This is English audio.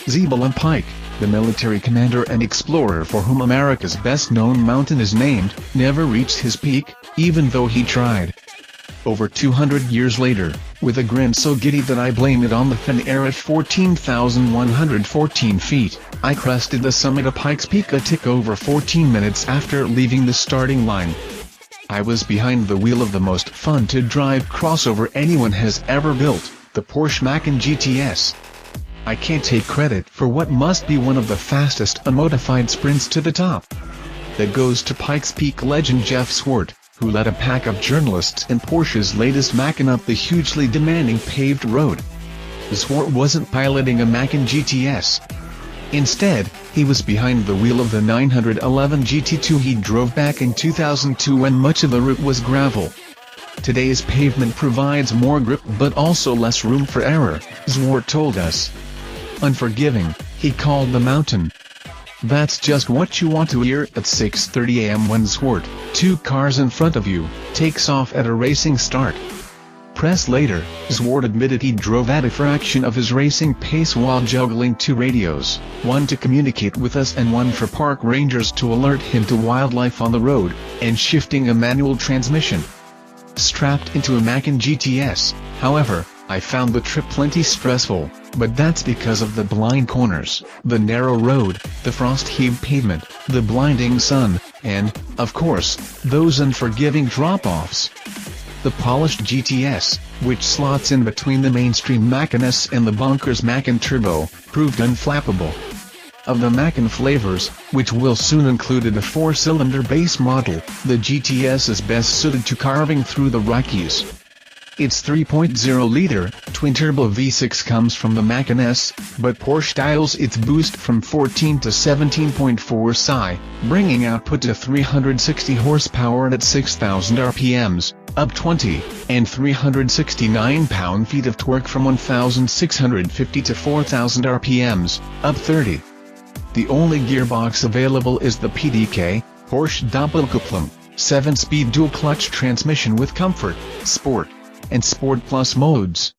Zebulon Pike, the military commander and explorer for whom America's best-known mountain is named, never reached his peak, even though he tried. Over 200 years later, with a grin so giddy that I blame it on the thin air at 14,114 feet, I crested the summit of Pikes Peak a tick over 14 minutes after leaving the starting line. I was behind the wheel of the most fun-to-drive crossover anyone has ever built, the Porsche Macan GTS. I can't take credit for what must be one of the fastest unmodified sprints to the top. That goes to Pikes Peak legend Jeff Swart, who led a pack of journalists in Porsche's latest Macan up the hugely demanding paved road. Swart wasn't piloting a Macan GTS. Instead, he was behind the wheel of the 911 GT2 he drove back in 2002 when much of the route was gravel. Today's pavement provides more grip but also less room for error, Swart told us. Unforgiving, he called the mountain. That's just what you want to hear at 6:30 a.m. when Swart, 2 cars in front of you, takes off at a racing start. Pressed later, Swart admitted he drove at a fraction of his racing pace while juggling 2 radios, one to communicate with us and one for park rangers to alert him to wildlife on the road, and shifting a manual transmission. Strapped into a Macan GTS, however, I found the trip plenty stressful, but that's because of the blind corners, the narrow road, the frost-heaved pavement, the blinding sun, and, of course, those unforgiving drop-offs. The polished GTS, which slots in between the mainstream Macan S and the bonkers Macan Turbo, proved unflappable. Of the Macan flavors, which will soon include a 4-cylinder base model, the GTS is best suited to carving through the Rockies. Its 3.0-liter, twin-turbo V6 comes from the Macan S, but Porsche dials its boost from 14 to 17.4 psi, bringing output to 360 horsepower at 6,000 RPMs, up 20, and 369 pound-feet of torque from 1,650 to 4,000 RPMs, up 30. The only gearbox available is the PDK, Porsche Doppelkupplung, 7-speed dual-clutch transmission with Comfort, Sport, and Sport Plus modes.